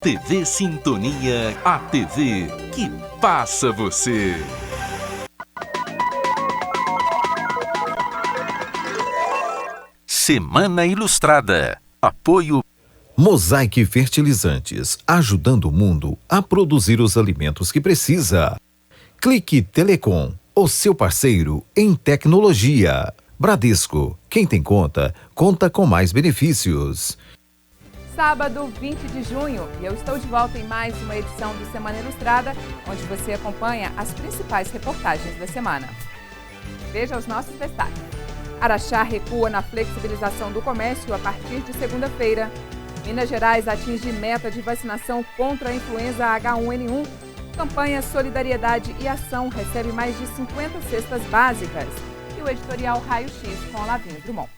TV Sintonia, a TV que passa você. Semana Ilustrada. Apoio Mosaic Fertilizantes, ajudando o mundo a produzir os alimentos que precisa. Clique Telecom, o seu parceiro em tecnologia. Bradesco, quem tem conta, conta com mais benefícios. Sábado, 20 de junho, e eu estou de volta em mais uma edição do Semana Ilustrada, onde você acompanha as principais reportagens da semana. Veja os nossos destaques. Araxá recua na flexibilização do comércio a partir de segunda-feira. Minas Gerais atinge meta de vacinação contra a influenza H1N1. Campanha Solidariedade e Ação recebe mais de 50 cestas básicas. E o editorial Raio X com Lavinho Drummond.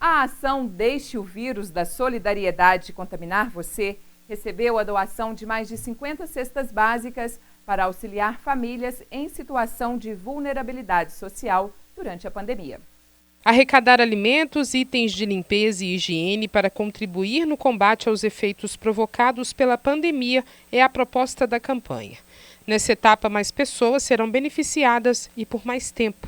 A ação Deixe o Vírus da Solidariedade Contaminar Você recebeu a doação de mais de 50 cestas básicas para auxiliar famílias em situação de vulnerabilidade social durante a pandemia. Arrecadar alimentos, itens de limpeza e higiene para contribuir no combate aos efeitos provocados pela pandemia é a proposta da campanha. Nessa etapa, mais pessoas serão beneficiadas e por mais tempo.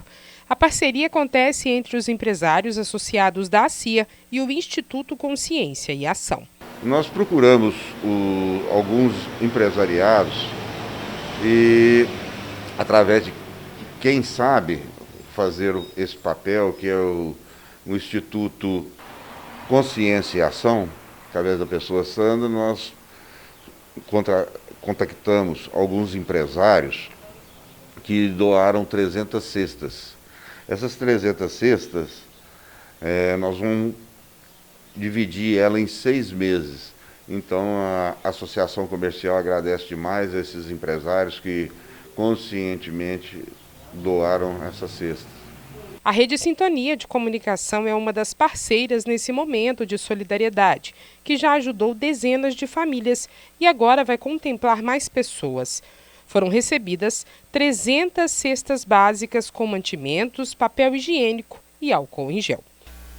A parceria acontece entre os empresários associados da ACIA e o Instituto Consciência e Ação. Nós procuramos alguns empresariados e, através de quem sabe fazer esse papel, que é o Instituto Consciência e Ação, através da pessoa Sandra, nós contactamos alguns empresários que doaram 300 cestas. Essas 300 cestas, nós vamos dividir ela em 6 meses. Então, a Associação Comercial agradece demais a esses empresários que conscientemente doaram essa cesta. A Rede Sintonia de Comunicação é uma das parceiras nesse momento de solidariedade, que já ajudou dezenas de famílias e agora vai contemplar mais pessoas. Foram recebidas 300 cestas básicas com mantimentos, papel higiênico e álcool em gel.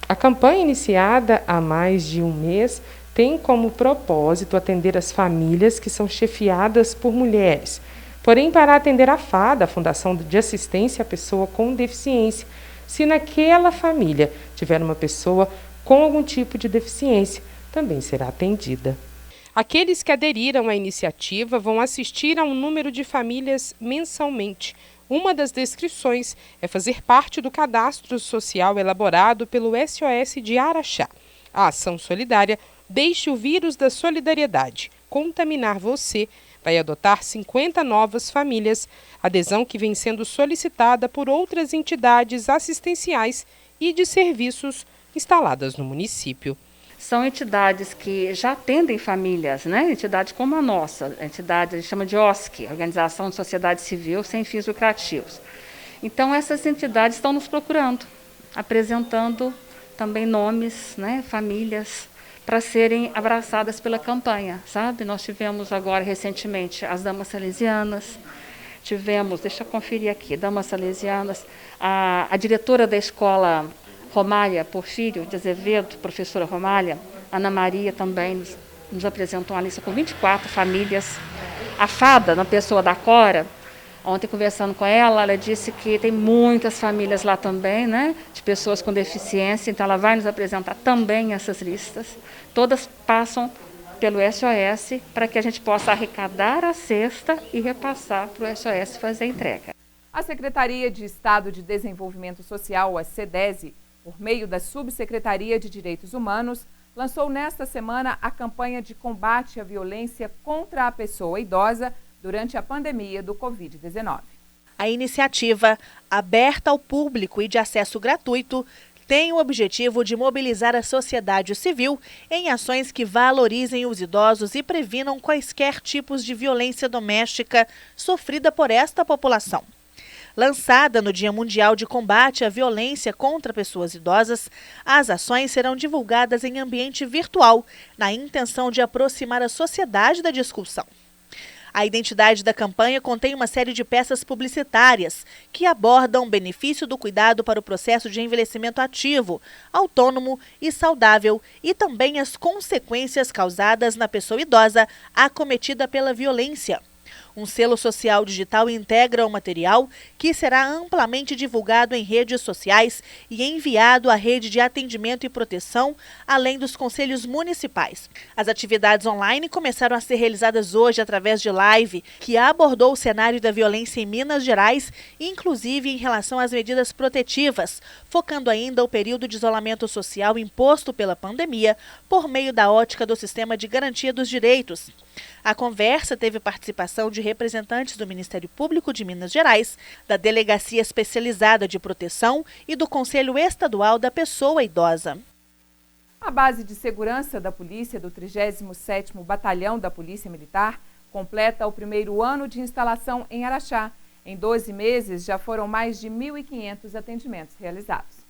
A campanha, iniciada há mais de um mês, tem como propósito atender as famílias que são chefiadas por mulheres. Porém, para atender a FADA, a Fundação de Assistência à Pessoa com Deficiência, se naquela família tiver uma pessoa com algum tipo de deficiência, também será atendida. Aqueles que aderiram à iniciativa vão assistir a um número de famílias mensalmente. Uma das descrições é fazer parte do cadastro social elaborado pelo SOS de Araxá. A ação solidária Deixe o Vírus da Solidariedade Contaminar Você vai adotar 50 novas famílias, adesão que vem sendo solicitada por outras entidades assistenciais e de serviços instaladas no município. São entidades que já atendem famílias, né? Entidades como a nossa, a entidade a gente chama de OSC, Organização de Sociedade Civil Sem Fins Lucrativos. Então, essas entidades estão nos procurando, apresentando também nomes, né, famílias, para serem abraçadas pela campanha, sabe? Nós tivemos agora, recentemente, as Damas Salesianas, tivemos, deixa eu conferir aqui, Damas Salesianas, a diretora da escola Romália Porfírio de Azevedo, professora Romália, Ana Maria também nos apresentou uma lista com 24 famílias. A FADA, na pessoa da Cora, ontem conversando com ela disse que tem muitas famílias lá também, né, de pessoas com deficiência, então ela vai nos apresentar também essas listas. Todas passam pelo SOS para que a gente possa arrecadar a cesta e repassar para o SOS fazer a entrega. A Secretaria de Estado de Desenvolvimento Social, a SEDESE, por meio da Subsecretaria de Direitos Humanos, lançou nesta semana a campanha de combate à violência contra a pessoa idosa durante a pandemia do Covid-19. A iniciativa, aberta ao público e de acesso gratuito, tem o objetivo de mobilizar a sociedade civil em ações que valorizem os idosos e previnam quaisquer tipos de violência doméstica sofrida por esta população. Lançada no Dia Mundial de Combate à Violência contra Pessoas Idosas, as ações serão divulgadas em ambiente virtual, na intenção de aproximar a sociedade da discussão. A identidade da campanha contém uma série de peças publicitárias que abordam o benefício do cuidado para o processo de envelhecimento ativo, autônomo e saudável e também as consequências causadas na pessoa idosa acometida pela violência. Um selo social digital integra o material que será amplamente divulgado em redes sociais e enviado à rede de atendimento e proteção, além dos conselhos municipais. As atividades online começaram a ser realizadas hoje através de live, que abordou o cenário da violência em Minas Gerais, inclusive em relação às medidas protetivas, focando ainda o período de isolamento social imposto pela pandemia por meio da ótica do Sistema de Garantia dos Direitos. A conversa teve participação de representantes do Ministério Público de Minas Gerais, da Delegacia Especializada de Proteção e do Conselho Estadual da Pessoa Idosa. A base de segurança da polícia do 37º Batalhão da Polícia Militar completa o primeiro ano de instalação em Araxá. Em 12 meses, já foram mais de 1.500 atendimentos realizados.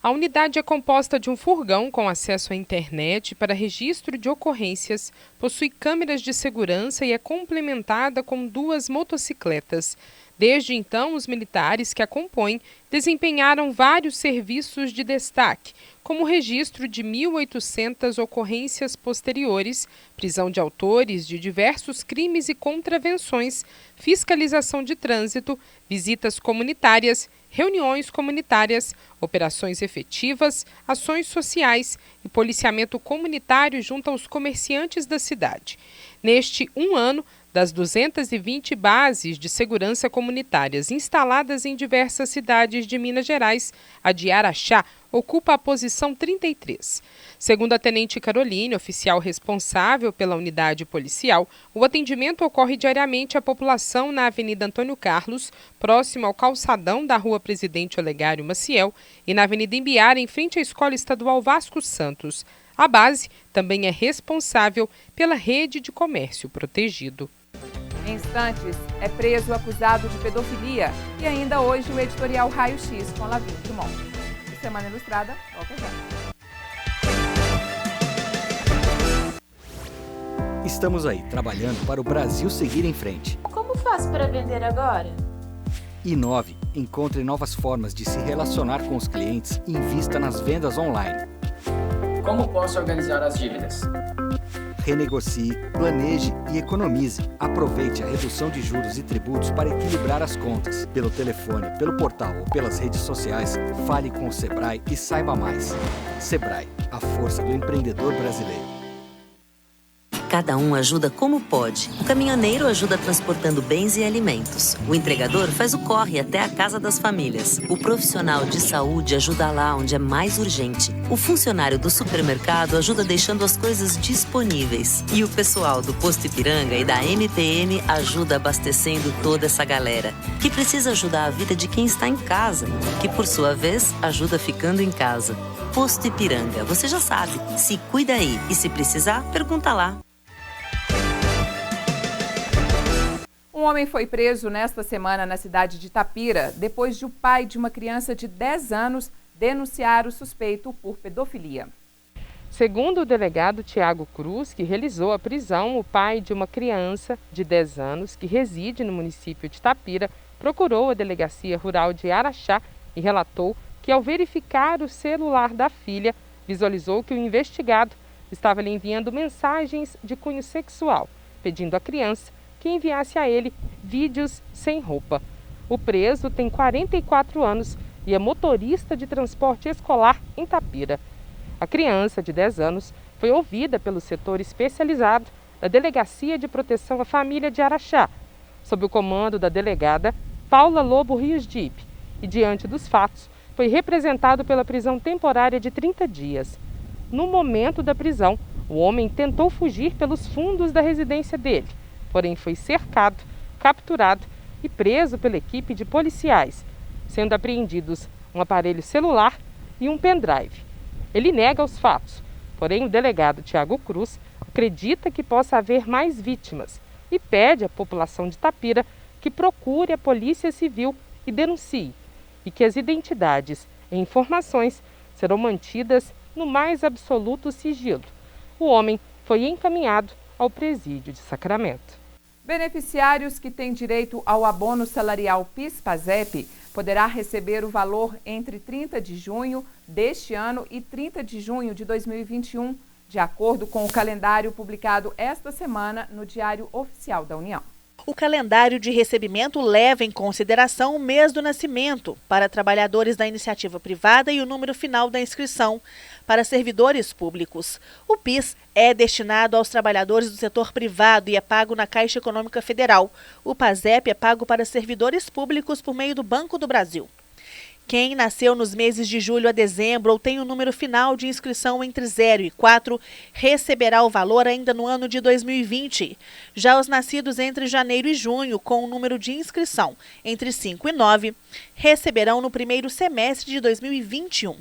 A unidade é composta de um furgão com acesso à internet para registro de ocorrências, possui câmeras de segurança e é complementada com 2 motocicletas. Desde então, os militares que a compõem desempenharam vários serviços de destaque, como o registro de 1.800 ocorrências posteriores, prisão de autores de diversos crimes e contravenções, fiscalização de trânsito, visitas comunitárias, reuniões comunitárias, operações efetivas, ações sociais e policiamento comunitário junto aos comerciantes da cidade. Neste ano, das 220 bases de segurança comunitárias instaladas em diversas cidades de Minas Gerais, a de Araxá ocupa a posição 33. Segundo a Tenente Caroline, oficial responsável pela unidade policial, o atendimento ocorre diariamente à população na Avenida Antônio Carlos, próximo ao calçadão da Rua Presidente Olegário Maciel, e na Avenida Imbiara, em frente à Escola Estadual Vasco Santos. A base também é responsável pela rede de comércio protegido. Em instantes, é preso acusado de pedofilia e ainda hoje o editorial Raio X com Lavín Drummond. Semana Ilustrada, volta já. Estamos aí, trabalhando para o Brasil seguir em frente. Como faço para vender agora? Inove, encontre novas formas de se relacionar com os clientes e invista nas vendas online. Como posso organizar as dívidas? Renegocie, planeje e economize. Aproveite a redução de juros e tributos para equilibrar as contas. Pelo telefone, pelo portal ou pelas redes sociais, fale com o Sebrae e saiba mais. Sebrae, a força do empreendedor brasileiro. Cada um ajuda como pode. O caminhoneiro ajuda transportando bens e alimentos. O entregador faz o corre até a casa das famílias. O profissional de saúde ajuda lá onde é mais urgente. O funcionário do supermercado ajuda deixando as coisas disponíveis. E o pessoal do Posto Ipiranga e da MPM ajuda abastecendo toda essa galera, que precisa ajudar a vida de quem está em casa, que por sua vez ajuda ficando em casa. Posto Ipiranga, você já sabe. Se cuida aí e se precisar, pergunta lá. Um homem foi preso nesta semana na cidade de Itapira, depois de o pai de uma criança de 10 anos denunciar o suspeito por pedofilia. Segundo o delegado Tiago Cruz, que realizou a prisão, o pai de uma criança de 10 anos que reside no município de Itapira procurou a Delegacia Rural de Araxá e relatou que, ao verificar o celular da filha, visualizou que o investigado estava lhe enviando mensagens de cunho sexual, pedindo à criança que enviasse a ele vídeos sem roupa. O preso tem 44 anos e é motorista de transporte escolar em Itapira. A criança de 10 anos foi ouvida pelo setor especializado da Delegacia de Proteção à Família de Araxá, sob o comando da delegada Paula Lobo Rios Dip, e diante dos fatos foi representado pela prisão temporária de 30 dias. No momento da prisão, o homem tentou fugir pelos fundos da residência dele, porém foi cercado, capturado e preso pela equipe de policiais, sendo apreendidos um aparelho celular e um pendrive. Ele nega os fatos, porém o delegado Tiago Cruz acredita que possa haver mais vítimas e pede à população de Itapira que procure a Polícia Civil e denuncie, e que as identidades e informações serão mantidas no mais absoluto sigilo. O homem foi encaminhado ao presídio de Sacramento. Beneficiários que têm direito ao abono salarial PIS/PASEP poderá receber o valor entre 30 de junho deste ano e 30 de junho de 2021, de acordo com o calendário publicado esta semana no Diário Oficial da União. O calendário de recebimento leva em consideração o mês do nascimento para trabalhadores da iniciativa privada e o número final da inscrição para servidores públicos. O PIS é destinado aos trabalhadores do setor privado e é pago na Caixa Econômica Federal. O PASEP é pago para servidores públicos por meio do Banco do Brasil. Quem nasceu nos meses de julho a dezembro ou tem o número final de inscrição entre 0 e 4 receberá o valor ainda no ano de 2020. Já os nascidos entre janeiro e junho, com o número de inscrição entre 5 e 9, receberão no primeiro semestre de 2021.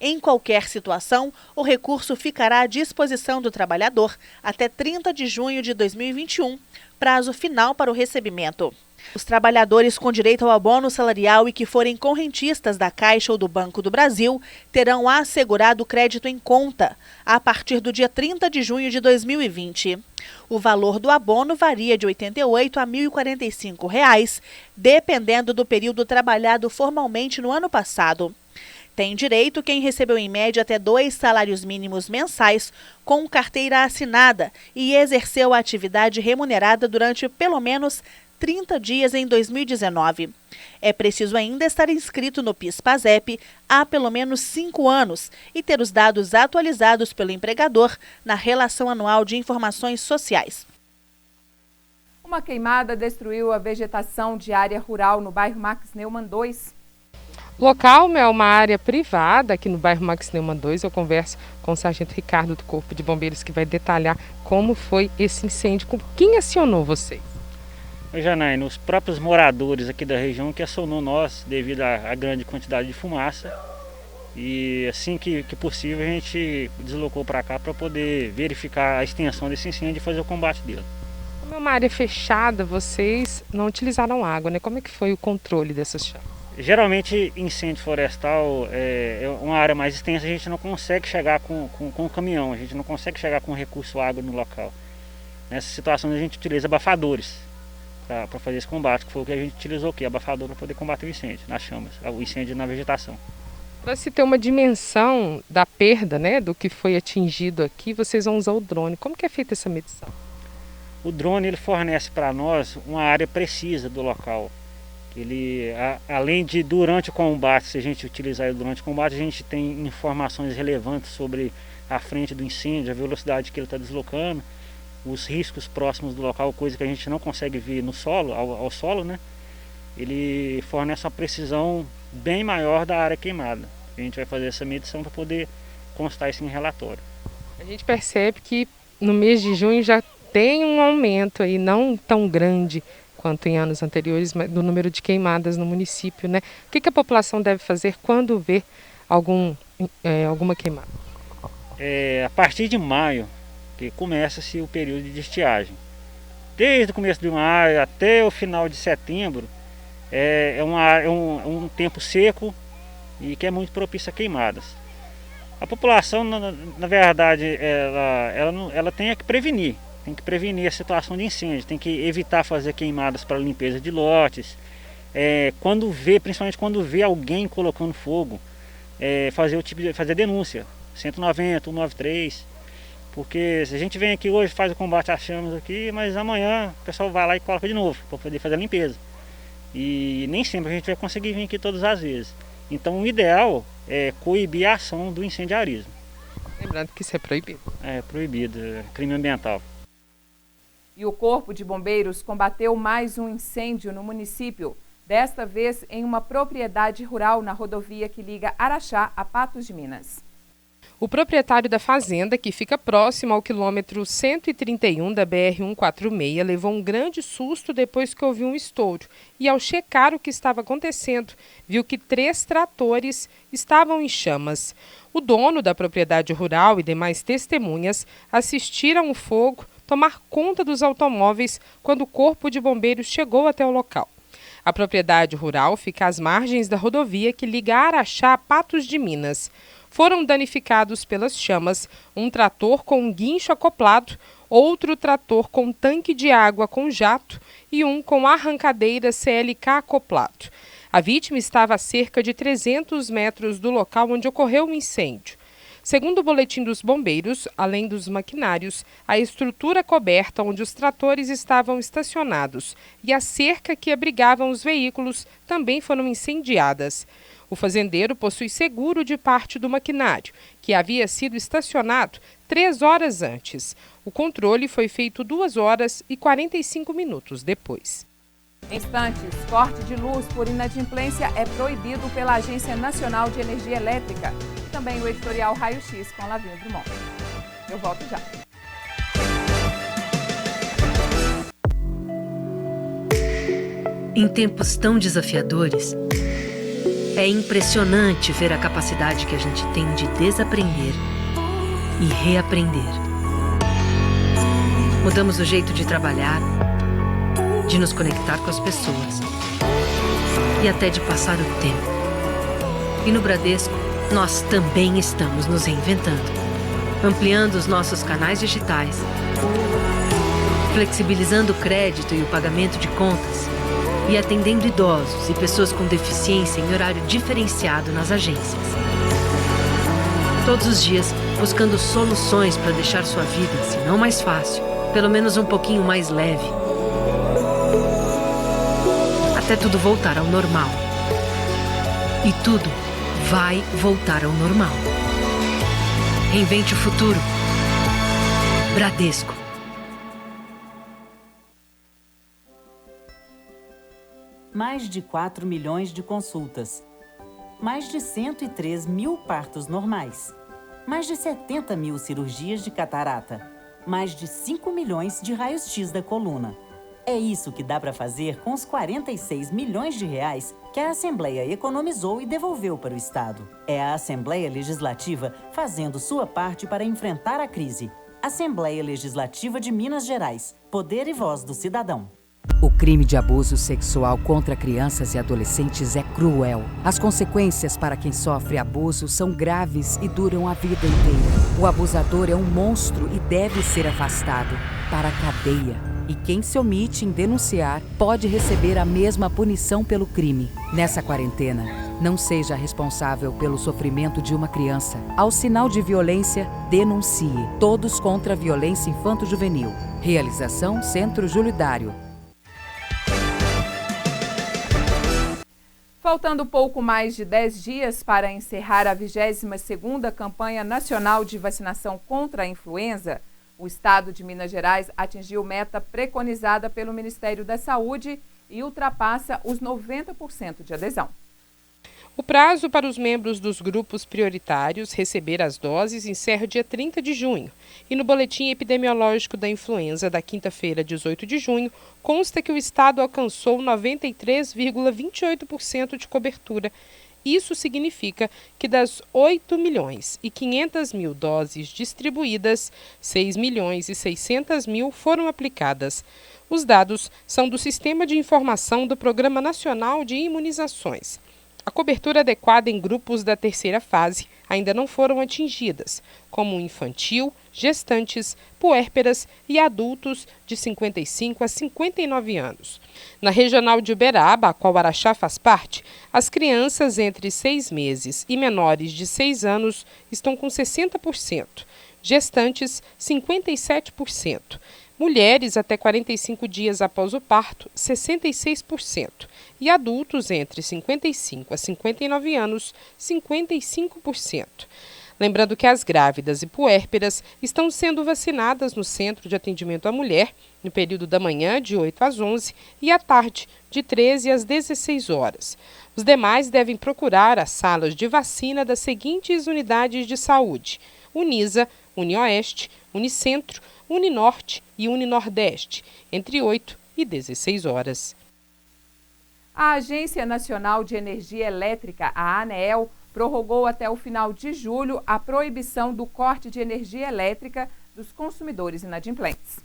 Em qualquer situação, o recurso ficará à disposição do trabalhador até 30 de junho de 2021, prazo final para o recebimento. Os trabalhadores com direito ao abono salarial e que forem correntistas da Caixa ou do Banco do Brasil terão assegurado crédito em conta a partir do dia 30 de junho de 2020. O valor do abono varia de R$ 88 a R$ 1.045, dependendo do período trabalhado formalmente no ano passado. Tem direito quem recebeu em média até 2 salários mínimos mensais com carteira assinada e exerceu a atividade remunerada durante pelo menos 30 dias em 2019. É preciso ainda estar inscrito no PIS/PASEP há pelo menos 5 anos e ter os dados atualizados pelo empregador na Relação Anual de Informações Sociais. Uma queimada destruiu a vegetação de área rural no bairro Max Neumann 2. O local é uma área privada aqui no bairro Max Neumann 2. Eu converso com o sargento Ricardo do Corpo de Bombeiros, que vai detalhar como foi esse incêndio. Quem acionou vocês? Oi, Janaína, os próprios moradores aqui da região que acionou nós devido à grande quantidade de fumaça. E assim que possível a gente deslocou para cá para poder verificar a extensão desse incêndio e fazer o combate dele. Como é uma área fechada, vocês não utilizaram água, né? Como é que foi o controle dessas chamas? Geralmente incêndio florestal é uma área mais extensa, a gente não consegue chegar com o caminhão, a gente não consegue chegar com recurso água no local. Nessa situação a gente utiliza abafadores para fazer esse combate, que foi o que a gente utilizou aqui, abafador para poder combater o incêndio nas chamas, o incêndio na vegetação. Para se ter uma dimensão da perda, né, do que foi atingido aqui, vocês vão usar o drone. Como que é feita essa medição? O drone ele fornece para nós uma área precisa do local. Ele, além de durante o combate, se a gente utilizar ele durante o combate, a gente tem informações relevantes sobre a frente do incêndio, a velocidade que ele está deslocando, os riscos próximos do local, coisa que a gente não consegue ver no solo, ao solo, né? Ele fornece uma precisão bem maior da área queimada. A gente vai fazer essa medição para poder constar isso em relatório. A gente percebe que no mês de junho já tem um aumento aí, não tão grande quanto em anos anteriores, mas do número de queimadas no município, né? O que a população deve fazer quando vê alguma queimada? A partir de maio, que começa-se o período de estiagem. Desde o começo de maio até o final de setembro, é um tempo seco e que é muito propício a queimadas. A população, na verdade, ela tem que prevenir. Tem que prevenir a situação de incêndio, tem que evitar fazer queimadas para limpeza de lotes. Principalmente quando vê alguém colocando fogo, fazer denúncia, 190, 193. Porque se a gente vem aqui hoje, faz o combate às chamas aqui, mas amanhã o pessoal vai lá e coloca de novo para poder fazer a limpeza. E nem sempre a gente vai conseguir vir aqui todas as vezes. Então o ideal é coibir a ação do incendiarismo. Lembrando que isso é proibido. É proibido, é crime ambiental. E o Corpo de Bombeiros combateu mais um incêndio no município, desta vez em uma propriedade rural na rodovia que liga Araxá a Patos de Minas. O proprietário da fazenda, que fica próximo ao quilômetro 131 da BR-146, levou um grande susto depois que ouviu um estouro e, ao checar o que estava acontecendo, viu que 3 tratores estavam em chamas. O dono da propriedade rural e demais testemunhas assistiram o fogo tomar conta dos automóveis quando o Corpo de Bombeiros chegou até o local. A propriedade rural fica às margens da rodovia que liga Araxá a Patos de Minas. Foram danificados pelas chamas um trator com um guincho acoplado, outro trator com tanque de água com jato e um com arrancadeira CLK acoplado. A vítima estava a cerca de 300 metros do local onde ocorreu o incêndio. Segundo o boletim dos bombeiros, além dos maquinários, a estrutura coberta onde os tratores estavam estacionados e a cerca que abrigava os veículos também foram incendiadas. O fazendeiro possui seguro de parte do maquinário, que havia sido estacionado 3 horas antes. O controle foi feito 2 horas e 45 minutos depois. Em instantes, corte de luz por inadimplência é proibido pela Agência Nacional de Energia Elétrica. E também o editorial Raio X com Lavinho Drummond. Eu volto já. Em tempos tão desafiadores, é impressionante ver a capacidade que a gente tem de desaprender e reaprender. Mudamos o jeito de trabalhar, de nos conectar com as pessoas e até de passar o tempo. E no Bradesco, nós também estamos nos reinventando, ampliando os nossos canais digitais, flexibilizando o crédito e o pagamento de contas e atendendo idosos e pessoas com deficiência em horário diferenciado nas agências. Todos os dias, buscando soluções para deixar sua vida, se não mais fácil, pelo menos um pouquinho mais leve. Até tudo voltar ao normal. E tudo vai voltar ao normal. Reinvente o futuro. Bradesco. Mais de 4 milhões de consultas. Mais de 103 mil partos normais. Mais de 70 mil cirurgias de catarata. Mais de 5 milhões de raios-x da coluna. É isso que dá para fazer com os 46 milhões de reais que a Assembleia economizou e devolveu para o Estado. É a Assembleia Legislativa fazendo sua parte para enfrentar a crise. Assembleia Legislativa de Minas Gerais. Poder e voz do cidadão. O crime de abuso sexual contra crianças e adolescentes é cruel. As consequências para quem sofre abuso são graves e duram a vida inteira. O abusador é um monstro e deve ser afastado para a cadeia. E quem se omite em denunciar pode receber a mesma punição pelo crime. Nessa quarentena, não seja responsável pelo sofrimento de uma criança. Ao sinal de violência, denuncie. Todos contra a violência infanto-juvenil. Realização Centro Júlio Dário. Faltando pouco mais de 10 dias para encerrar a 22ª campanha nacional de vacinação contra a influenza, o estado de Minas Gerais atingiu meta preconizada pelo Ministério da Saúde e ultrapassa os 90% de adesão. O prazo para os membros dos grupos prioritários receber as doses encerra dia 30 de junho. E no boletim epidemiológico da influenza da quinta-feira, 18 de junho, consta que o estado alcançou 93,28% de cobertura. Isso significa que das 8 milhões e 500 mil doses distribuídas, 6 milhões e 600 mil foram aplicadas. Os dados são do Sistema de Informação do Programa Nacional de Imunizações. A cobertura adequada em grupos da terceira fase ainda não foram atingidas, como infantil, gestantes, puérperas e adultos de 55 a 59 anos. Na regional de Uberaba, a qual Araxá faz parte, as crianças entre 6 meses e menores de 6 anos estão com 60%, gestantes 57%, mulheres até 45 dias após o parto 66% e adultos entre 55 a 59 anos 55%. Lembrando que as grávidas e puérperas estão sendo vacinadas no Centro de Atendimento à Mulher, no período da manhã, de 8 às 11, e à tarde, de 13 às 16 horas. Os demais devem procurar as salas de vacina das seguintes unidades de saúde: Unisa, Unioeste, Unicentro, Uninorte e Uninordeste, entre 8 e 16 horas. A Agência Nacional de Energia Elétrica, a ANEEL, prorrogou até o final de julho a proibição do corte de energia elétrica dos consumidores inadimplentes.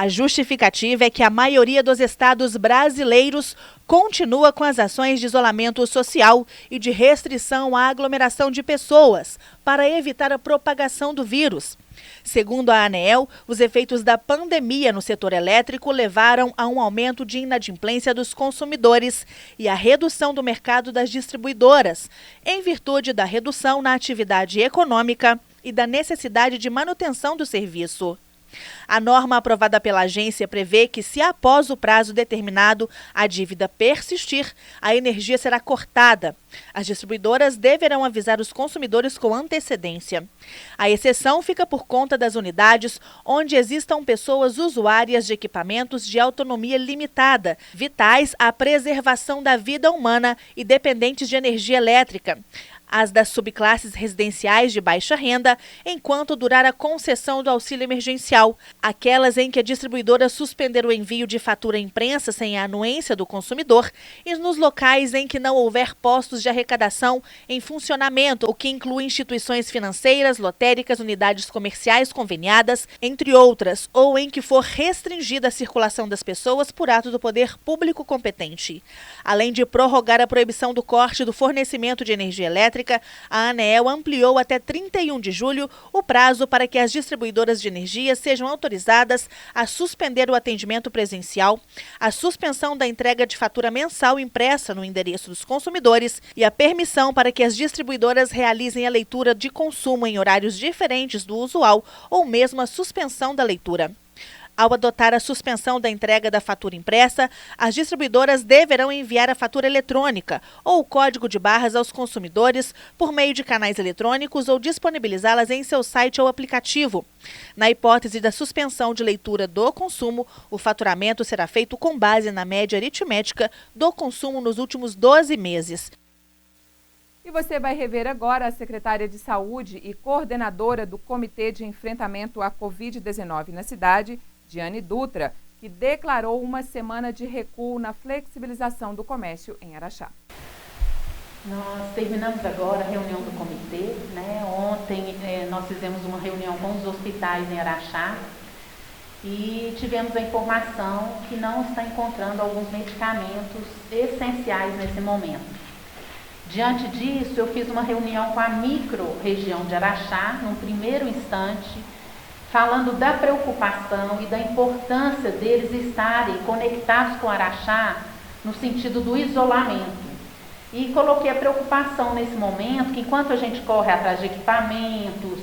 A justificativa é que a maioria dos estados brasileiros continua com as ações de isolamento social e de restrição à aglomeração de pessoas para evitar a propagação do vírus. Segundo a ANEEL, os efeitos da pandemia no setor elétrico levaram a um aumento de inadimplência dos consumidores e a redução do mercado das distribuidoras, em virtude da redução na atividade econômica e da necessidade de manutenção do serviço. A norma aprovada pela agência prevê que, se após o prazo determinado a dívida persistir, a energia será cortada. As distribuidoras deverão avisar os consumidores com antecedência. A exceção fica por conta das unidades onde existam pessoas usuárias de equipamentos de autonomia limitada, vitais à preservação da vida humana e dependentes de energia elétrica. As das subclasses residenciais de baixa renda, enquanto durar a concessão do auxílio emergencial. Aquelas em que a distribuidora suspender o envio de fatura impressa sem a anuência do consumidor e nos locais em que não houver postos de arrecadação em funcionamento, o que inclui instituições financeiras, lotéricas, unidades comerciais conveniadas, entre outras, ou em que for restringida a circulação das pessoas por ato do poder público competente. Além de prorrogar a proibição do corte do fornecimento de energia elétrica, a ANEEL ampliou até 31 de julho o prazo para que as distribuidoras de energia sejam autorizadas a suspender o atendimento presencial, a suspensão da entrega de fatura mensal impressa no endereço dos consumidores e a permissão para que as distribuidoras realizem a leitura de consumo em horários diferentes do usual ou mesmo a suspensão da leitura. Ao adotar a suspensão da entrega da fatura impressa, as distribuidoras deverão enviar a fatura eletrônica ou o código de barras aos consumidores por meio de canais eletrônicos ou disponibilizá-las em seu site ou aplicativo. Na hipótese da suspensão de leitura do consumo, o faturamento será feito com base na média aritmética do consumo nos últimos 12 meses. E você vai rever agora a secretária de Saúde e coordenadora do Comitê de Enfrentamento à Covid-19 na cidade, Diane Dutra, que declarou uma semana de recuo na flexibilização do comércio em Araxá. Nós terminamos agora a reunião do comitê, né? Ontem nós fizemos uma reunião com os hospitais em Araxá e tivemos a informação que não está encontrando alguns medicamentos essenciais nesse momento. Diante disso, eu fiz uma reunião com a micro-região de Araxá, num primeiro instante, falando da preocupação e da importância deles estarem conectados com Araxá no sentido do isolamento. E coloquei a preocupação nesse momento, que enquanto a gente corre atrás de equipamentos,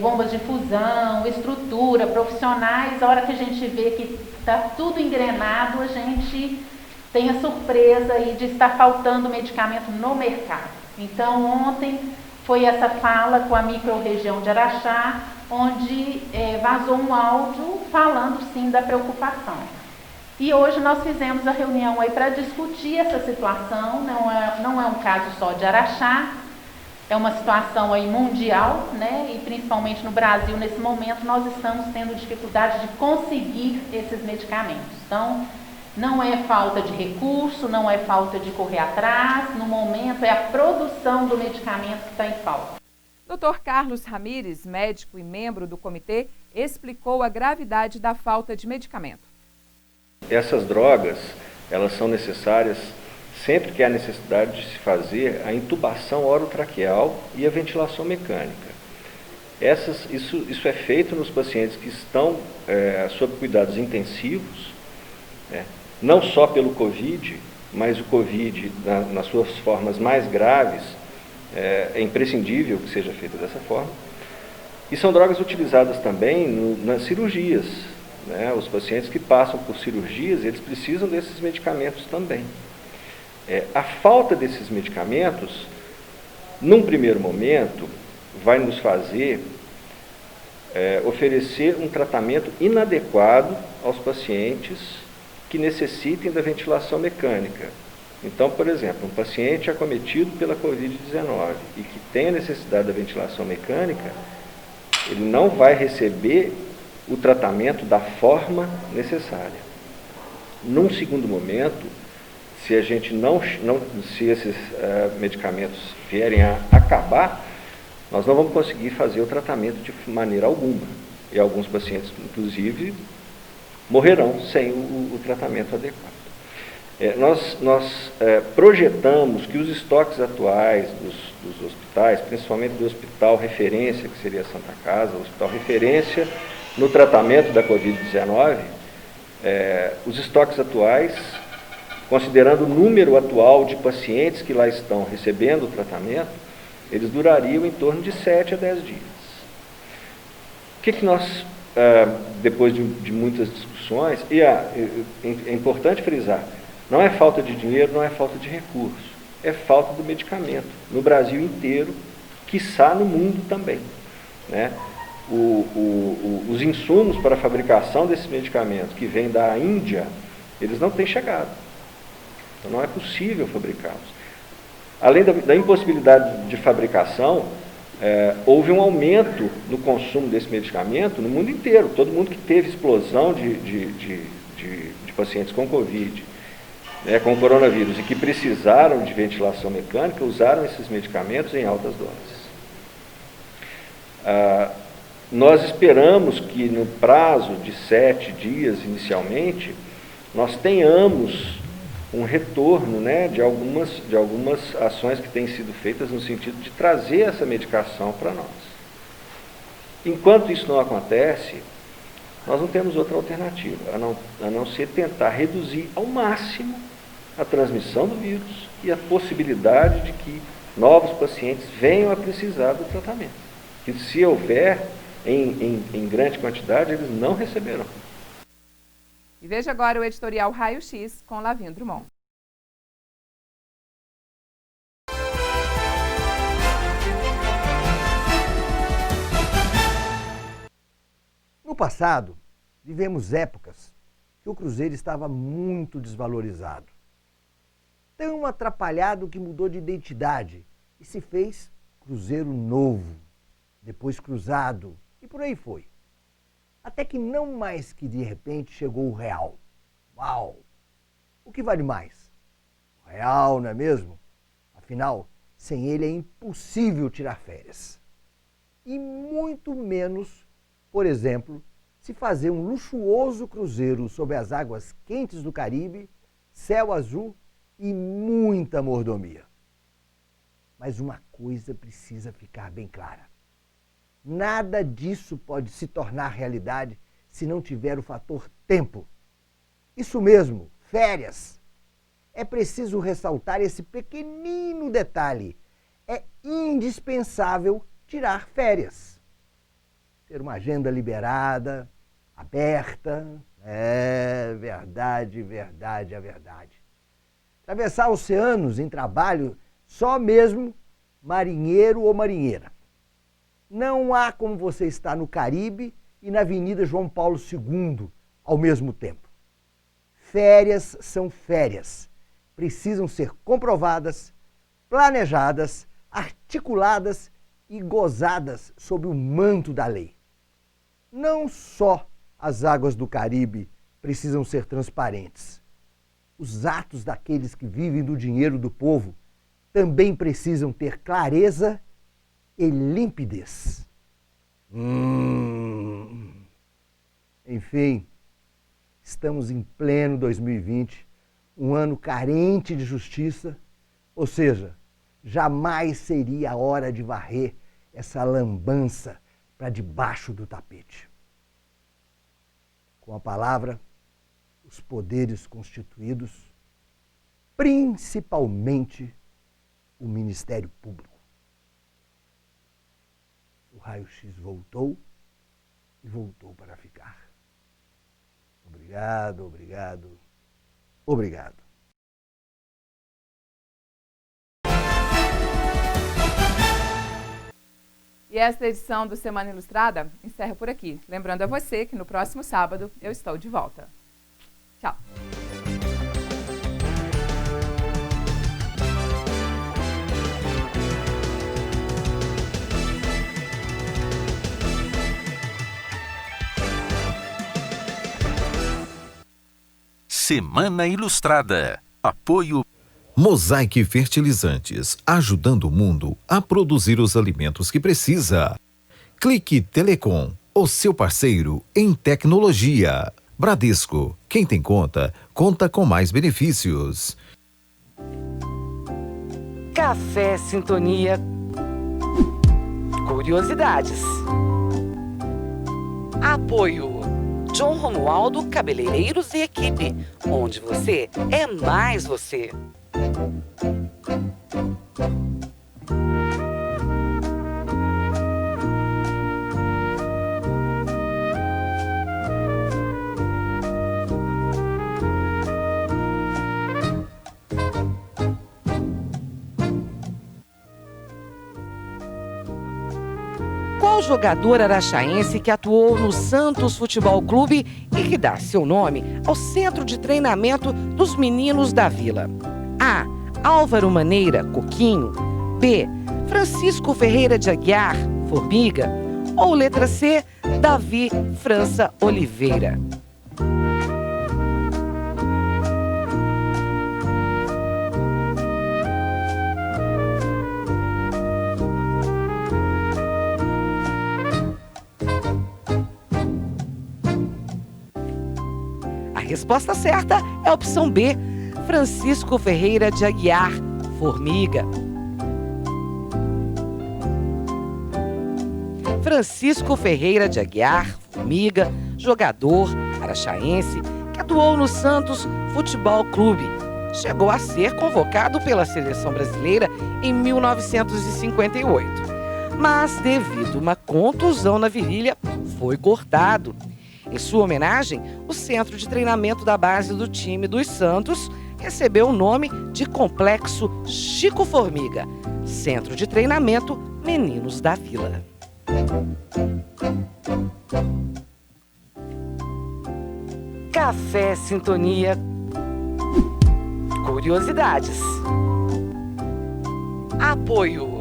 bombas de fusão, estrutura, profissionais, a hora que a gente vê que está tudo engrenado, a gente tem a surpresa aí de estar faltando medicamento no mercado. Então, ontem foi essa fala com a micro-região de Araxá, onde vazou um áudio falando sim da preocupação. E hoje nós fizemos a reunião aí para discutir essa situação, não é um caso só de Araxá, é uma situação aí mundial, né? E principalmente no Brasil, nesse momento, nós estamos tendo dificuldade de conseguir esses medicamentos. Então, não é falta de recurso, não é falta de correr atrás, no momento é a produção do medicamento que está em falta. Dr. Carlos Ramires, médico e membro do comitê, explicou a gravidade da falta de medicamento. Essas drogas, elas são necessárias sempre que há necessidade de se fazer a intubação orotraqueal e a ventilação mecânica. Isso é feito nos pacientes que estão sob cuidados intensivos, não só pelo Covid, mas o Covid nas suas formas mais graves, é imprescindível que seja feita dessa forma. E são drogas utilizadas também nas cirurgias, né? Os pacientes que passam por cirurgias, eles precisam desses medicamentos também. A falta desses medicamentos, num primeiro momento, vai nos fazer oferecer um tratamento inadequado aos pacientes que necessitem da ventilação mecânica. Então, por exemplo, um paciente acometido pela Covid-19 e que tem a necessidade da ventilação mecânica, ele não vai receber o tratamento da forma necessária. Num segundo momento, se esses medicamentos vierem a acabar, nós não vamos conseguir fazer o tratamento de maneira alguma. E alguns pacientes, inclusive, morrerão sem o tratamento adequado. Nós projetamos que os estoques atuais dos hospitais, principalmente do hospital referência, que seria a Santa Casa, o hospital referência no tratamento da Covid-19, os estoques atuais, considerando o número atual de pacientes que lá estão recebendo o tratamento, eles durariam em torno de 7 a 10 dias. O que nós, depois de muitas discussões, e é importante frisar, não é falta de dinheiro, não é falta de recurso, é falta do medicamento, no Brasil inteiro, quiçá no mundo também, né? Os insumos para a fabricação desses medicamentos que vêm da Índia, eles não têm chegado. Então não é possível fabricá-los. Além da impossibilidade de fabricação, houve um aumento no consumo desse medicamento no mundo inteiro. Todo mundo que teve explosão de pacientes com Covid, com coronavírus, e que precisaram de ventilação mecânica, usaram esses medicamentos em altas doses. Nós esperamos que no prazo de 7 dias, inicialmente, nós tenhamos um retorno, né, de algumas ações que têm sido feitas no sentido de trazer essa medicação para nós. Enquanto isso não acontece, nós não temos outra alternativa, a não ser tentar reduzir ao máximo a transmissão do vírus e a possibilidade de que novos pacientes venham a precisar do tratamento. Que se houver em grande quantidade, eles não receberão. E veja agora o editorial Raio X com Lavinho Drummond. No passado, vivemos épocas que o Cruzeiro estava muito desvalorizado. Tão atrapalhado que mudou de identidade e se fez Cruzeiro Novo, depois Cruzado e por aí foi. Até que não mais que de repente chegou o Real. Uau! O que vale mais? O Real, não é mesmo? Afinal, sem ele é impossível tirar férias. E muito menos, por exemplo, se fazer um luxuoso cruzeiro sob as águas quentes do Caribe, céu azul e muita mordomia. Mas uma coisa precisa ficar bem clara. Nada disso pode se tornar realidade se não tiver o fator tempo. Isso mesmo, férias. É preciso ressaltar esse pequenino detalhe. É indispensável tirar férias. Ter uma agenda liberada, aberta. É verdade, verdade, é verdade. Atravessar oceanos em trabalho, só mesmo marinheiro ou marinheira. Não há como você estar no Caribe e na Avenida João Paulo II ao mesmo tempo. Férias são férias. Precisam ser comprovadas, planejadas, articuladas e gozadas sob o manto da lei. Não só as águas do Caribe precisam ser transparentes. Os atos daqueles que vivem do dinheiro do povo também precisam ter clareza e limpidez. Enfim, estamos em pleno 2020, um ano carente de justiça, ou seja, jamais seria a hora de varrer essa lambança para debaixo do tapete. Com a palavra, os poderes constituídos, principalmente o Ministério Público. O raio-x voltou e voltou para ficar. Obrigado, obrigado, obrigado. E esta edição do Semana Ilustrada encerra por aqui. Lembrando a você que no próximo sábado eu estou de volta. Tchau! Semana Ilustrada. Apoio Mosaic Fertilizantes, ajudando o mundo a produzir os alimentos que precisa. Clique Telecom, o seu parceiro em tecnologia. Bradesco, quem tem conta, conta com mais benefícios. Café Sintonia. Curiosidades. Apoio John Romualdo Cabeleireiros e Equipe, onde você é mais você. Qual jogador araxaense que atuou no Santos Futebol Clube e que dá seu nome ao centro de treinamento dos meninos da Vila? A. Álvaro Maneira, Coquinho. B. Francisco Ferreira de Aguiar, Formiga. Ou letra C. Davi França Oliveira. A resposta certa é a opção B, Francisco Ferreira de Aguiar, Formiga. Francisco Ferreira de Aguiar, Formiga, jogador araxaense que atuou no Santos Futebol Clube. Chegou a ser convocado pela seleção brasileira em 1958, mas devido a uma contusão na virilha, foi cortado. Em sua homenagem, o centro de treinamento da base do time dos Santos recebeu o nome de Complexo Chico Formiga, Centro de Treinamento Meninos da Vila. Café Sintonia. Curiosidades. Apoio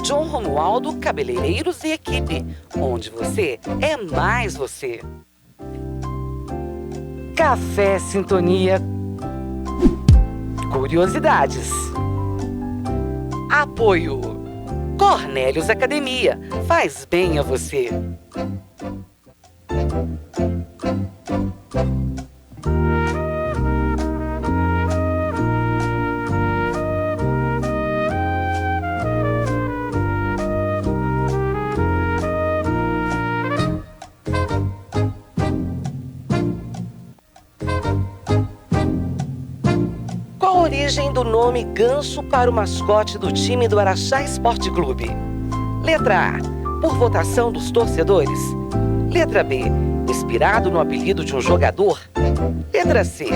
John Romualdo Cabeleireiros e Equipe, onde você é mais você. Café Sintonia. Curiosidades. Apoio Cornélios Academia, faz bem a você. Qual a origem do nome Ganso para o mascote do time do Araxá Esporte Clube? Letra A, por votação dos torcedores. Letra B, inspirado no apelido de um jogador. Letra C,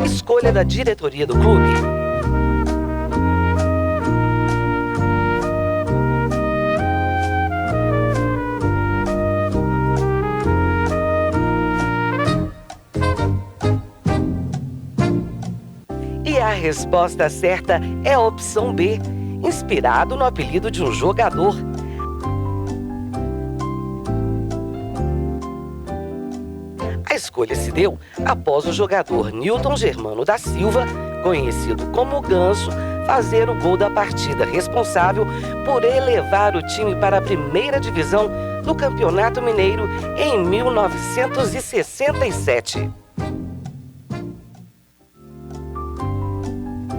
escolha da diretoria do clube. E a resposta certa é a opção B, inspirado no apelido de um jogador. A escolha se deu após o jogador Nilton Germano da Silva, conhecido como Ganso, fazer o gol da partida, responsável por elevar o time para a primeira divisão do Campeonato Mineiro em 1967.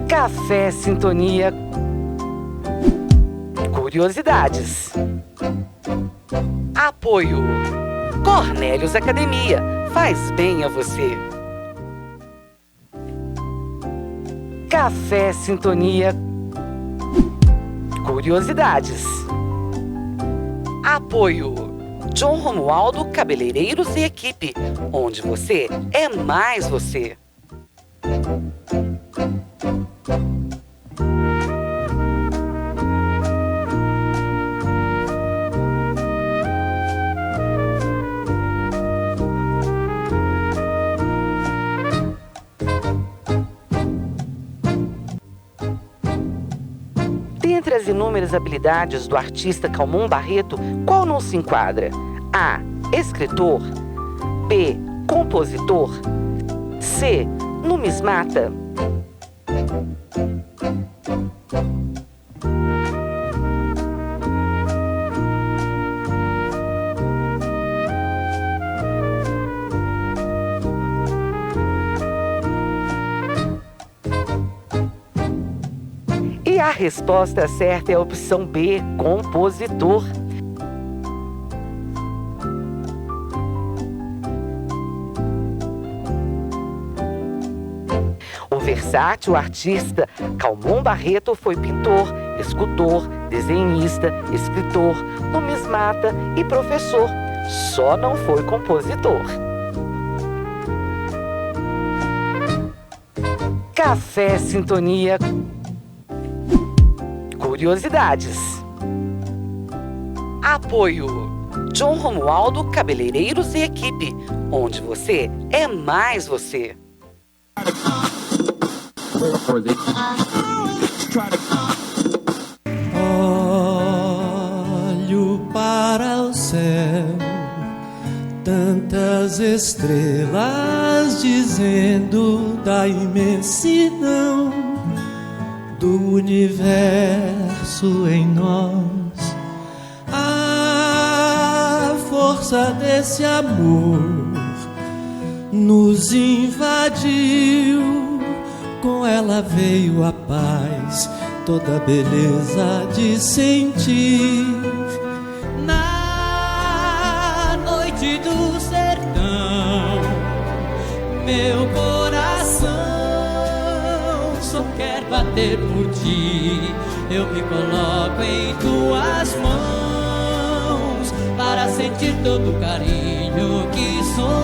Café Sintonia. Curiosidades. Apoio Cornélios Academia, faz bem a você. Café Sintonia. Curiosidades. Apoio John Romualdo Cabeleireiros e Equipe, onde você é mais você. Dentre as inúmeras habilidades do artista Calmon Barreto, qual não se enquadra? A. Escritor. B. Compositor. C. Numismata. A resposta certa é a opção B, compositor. O versátil artista Calmon Barreto foi pintor, escultor, desenhista, escritor, numismata e professor. Só não foi compositor. Café Sintonia. Curiosidades. Apoio John Romualdo Cabeleireiros e Equipe, onde você é mais você. Olho para o céu, tantas estrelas dizendo da imensidão do universo em nós. A força desse amor nos invadiu. Com ela veio a paz, toda a beleza de sentir. Na noite do sertão, meu coração só quer bater por ti. Eu me coloco em tuas mãos para sentir todo o carinho que sou.